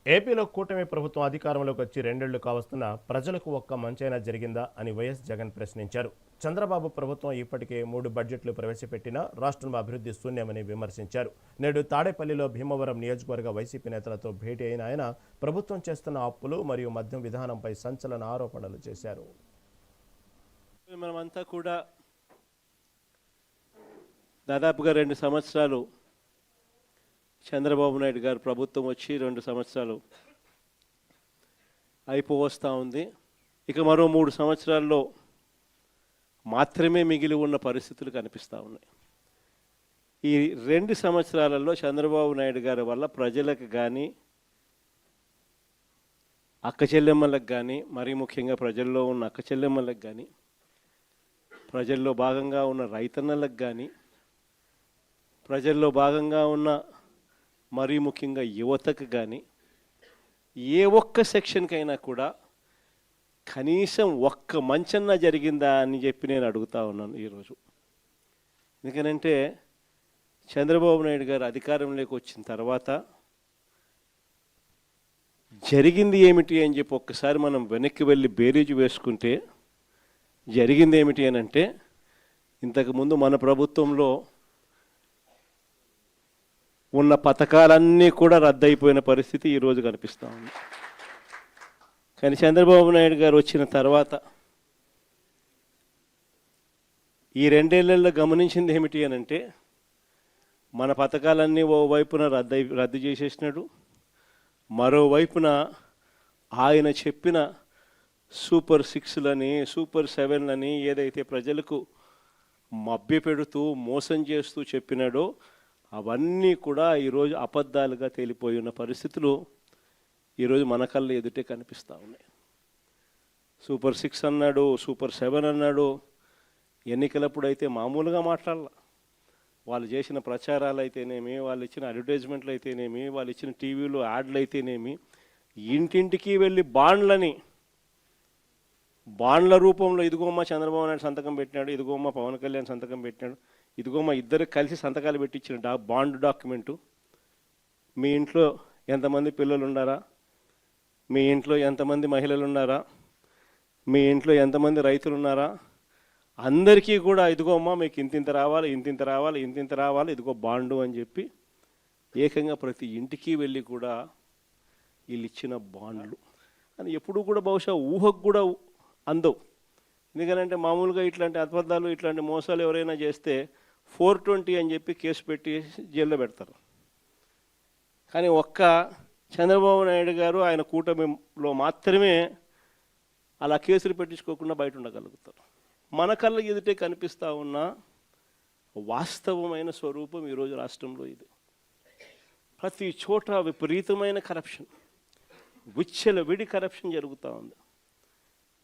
ఏపీలో కూటమి ప్రభుత్వం అధికారంలోకి వచ్చి 2 ఏళ్లు కావస్తున్నా ప్రజలకు ఒక్క మంచైనా జరిగిందా అని వైఎస్ జగన్ ప్రశ్నించారు. చంద్రబాబు ప్రభుత్వం ఇప్పటికే 3 బడ్జెట్లు ప్రవేశపెట్టినా రాష్ట్రం అభివృద్ధి శూన్యమని విమర్శించారు. నేడు తాడేపల్లిలో భీమవరం నియోజకవర్గ వైసీపీ నేతలతో భేటీ అయిన ఆయన ప్రభుత్వం చేస్తున్న అప్పులు మరియు మద్యం విధానంపై సంచలన ఆరోపణలు చేశారు. మనమంతా కూడా దాదాపుగా 2 సంవత్సరాలు చంద్రబాబు నాయుడు గారు ప్రభుత్వం వచ్చి 2 సంవత్సరాలు అయిపోవస్తూ ఉంది. ఇక మరో 3 సంవత్సరాల్లో మాత్రమే మిగిలి ఉన్న పరిస్థితులు కనిపిస్తూ ఉన్నాయి. ఈ 2 సంవత్సరాలలో చంద్రబాబు నాయుడు గారి వల్ల ప్రజలకు కానీ, అక్క చెల్లెమ్మలకు కానీ, మరీ ముఖ్యంగా ప్రజల్లో ఉన్న అక్క చెల్లెమ్మలకు కానీ, ప్రజల్లో భాగంగా ఉన్న రైతన్నలకు కానీ, ప్రజల్లో భాగంగా ఉన్న మరీ ముఖ్యంగా యువతకు కానీ, ఏ ఒక్క సెక్షన్కైనా కూడా కనీసం ఒక్క మంచన్నా జరిగిందా అని చెప్పి నేను అడుగుతా ఉన్నాను ఈరోజు. ఎందుకనంటే చంద్రబాబు నాయుడు గారు అధికారంలోకి వచ్చిన తర్వాత జరిగింది ఏమిటి అని చెప్పి ఒక్కసారి మనం వెనక్కి వెళ్ళి బేరీజు వేసుకుంటే జరిగింది ఏమిటి అని అంటే, ఇంతకుముందు మన ప్రభుత్వంలో ఉన్న పథకాలన్నీ కూడా రద్దయిపోయిన పరిస్థితి ఈరోజు కనిపిస్తూ ఉంది. కానీ చంద్రబాబు నాయుడు గారు వచ్చిన తర్వాత ఈ 2 ఏళ్లలో గమనించింది ఏమిటి అని అంటే, మన పథకాలన్నీ ఓవైపున రద్దు చేసేసినాడు, మరోవైపున ఆయన చెప్పిన సూపర్ 6లని, సూపర్ 7లని ఏదైతే ప్రజలకు మభ్యపెడుతూ మోసం చేస్తూ చెప్పినాడో అవన్నీ కూడా ఈరోజు అబద్ధాలుగా తేలిపోయి ఉన్న పరిస్థితులు ఈరోజు మన కళ్ళ ఎదుటే కనిపిస్తూ ఉన్నాయి. సూపర్ 6 అన్నాడు, సూపర్ 7 అన్నాడు. ఎన్నికలప్పుడు అయితే మామూలుగా మాట్లాడాల. వాళ్ళు చేసిన ప్రచారాలు అయితేనేమి, వాళ్ళు ఇచ్చిన అడ్వర్టైజ్మెంట్లు అయితేనేమి, వాళ్ళు ఇచ్చిన టీవీలో యాడ్లు అయితేనేమి, ఇంటింటికి వెళ్ళి బాండ్ల రూపంలో ఇదిగోమ్మ చంద్రబాబు నాయుడు సంతకం పెట్టినాడు, ఇదిగోమ్మ పవన్ కళ్యాణ్ సంతకం పెట్టినాడు, ఇదిగోమ్మ ఇద్దరు కలిసి సంతకాలు పెట్టించిన బాండ్ డాక్యుమెంటు. మీ ఇంట్లో ఎంతమంది పిల్లలు ఉన్నారా, మీ ఇంట్లో ఎంతమంది మహిళలు ఉన్నారా, మీ ఇంట్లో ఎంతమంది రైతులు ఉన్నారా, అందరికీ కూడా ఇదిగోమ్మ మీకు ఇంతింత రావాలి, ఇంతింత రావాలి, ఇంతింత రావాలి, ఇదిగో బాండు అని చెప్పి ఏకంగా ప్రతి ఇంటికి వెళ్ళి కూడా వీళ్ళు ఇచ్చిన బాండ్లు అని ఎప్పుడూ కూడా బహుశా ఊహకు కూడా అందవు. ఎందుకనంటే మామూలుగా ఇట్లాంటి అబద్ధాలు, ఇట్లాంటి మోసాలు ఎవరైనా చేస్తే 420 అని చెప్పి కేసు పెట్టి జైల్లో పెడతారు. కానీ ఒక్క చంద్రబాబు నాయుడు గారు ఆయన కూటమిలో మాత్రమే అలా కేసులు పెట్టించుకోకుండా బయట ఉండగలుగుతారు. మన కళ్ళ ఎదుటే కనిపిస్తూ ఉన్న వాస్తవమైన స్వరూపం ఈరోజు రాష్ట్రంలో ఇది. ప్రతి చోట విపరీతమైన కరప్షన్, విచ్చలవిడి కరప్షన్ జరుగుతూ ఉంది.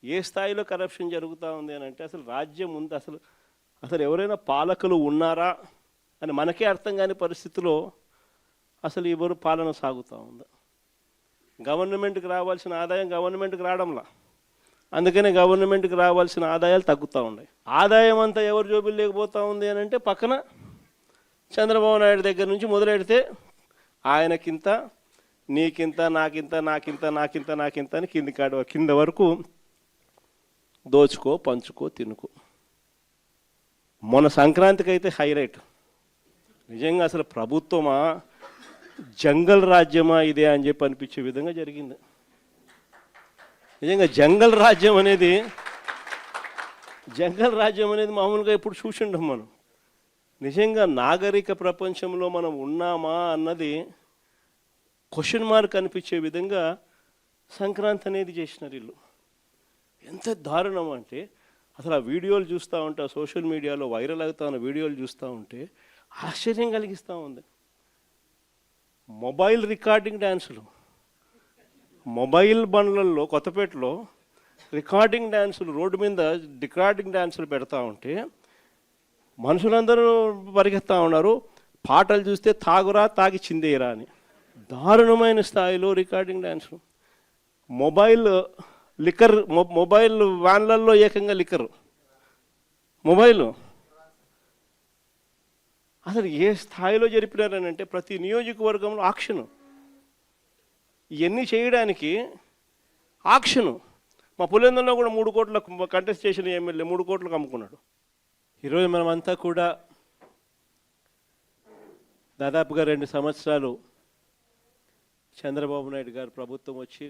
ఏ స్థాయిలో కరప్షన్ జరుగుతూ ఉంది అని అంటే అసలు రాజ్యం ఉంది, అసలు ఎవరైనా పాలకులు ఉన్నారా అని మనకే అర్థం కాని పరిస్థితిలో అసలు ఎవరు పాలన సాగుతూ ఉంది. గవర్నమెంట్కి రావాల్సిన ఆదాయం గవర్నమెంట్కి రావడంలా, అందుకనే గవర్నమెంట్కి రావాల్సిన ఆదాయాలు తగ్గుతూ ఉన్నాయి. ఆదాయం అంతా ఎవరు జోబులు లేకపోతూ ఉంది అని అంటే పక్కన చంద్రబాబు నాయుడు దగ్గర నుంచి మొదలెడితే ఆయనకింత, నీకింత, నాకింత, నాకింత, నాకింత, నాకింత అని కింద వరకు దోచుకో, పంచుకో, తినుకో. మొన్న సంక్రాంతికి అయితే హైలైట్. నిజంగా అసలు ప్రభుత్వమా జంగల్ రాజ్యమా ఇదే అని చెప్పి అనిపించే విధంగా జరిగింది. నిజంగా జంగల్ రాజ్యం అనేది మామూలుగా ఎప్పుడు చూసిండం మనం. నిజంగా నాగరిక ప్రపంచంలో మనం ఉన్నామా అన్నది క్వశ్చన్ మార్క్ అనిపించే విధంగా సంక్రాంతి అనేది చేసినారు వీళ్ళు. ఎంత దారుణం అంటే అసలు ఆ వీడియోలు చూస్తూ ఉంటే, ఆ సోషల్ మీడియాలో వైరల్ అవుతా ఉన్న వీడియోలు చూస్తూ ఉంటే ఆశ్చర్యం కలిగిస్తూ ఉంది. మొబైల్ రికార్డింగ్ డ్యాన్సులు, మొబైల్ బండ్లలో కొత్తపేటలో రికార్డింగ్ డ్యాన్సులు, రోడ్డు మీద రికార్డింగ్ డ్యాన్సులు పెడతా ఉంటే మనుషులందరూ పరిగెత్తా ఉన్నారు. పాటలు చూస్తే తాగురా తాగి చిందేయరా అని దారుణమైన స్థాయిలో రికార్డింగ్ డ్యాన్సులు. మొబైల్ వ్యాన్లలో ఏకంగా లిక్కర్, మొబైల్ అసలు ఏ స్థాయిలో జరిపినారనంటే ప్రతి నియోజకవర్గంలో ఆక్షను. ఇవన్నీ చేయడానికి ఆక్షను మా పులివెందులలో కూడా 3 కోట్ల కంటెస్ట్ చేసిన ఎమ్మెల్యే 3 కోట్లకు అమ్ముకున్నాడు. ఈరోజు మనమంతా కూడా దాదాపుగా 2 సంవత్సరాలు చంద్రబాబు నాయుడు గారు ప్రభుత్వం వచ్చి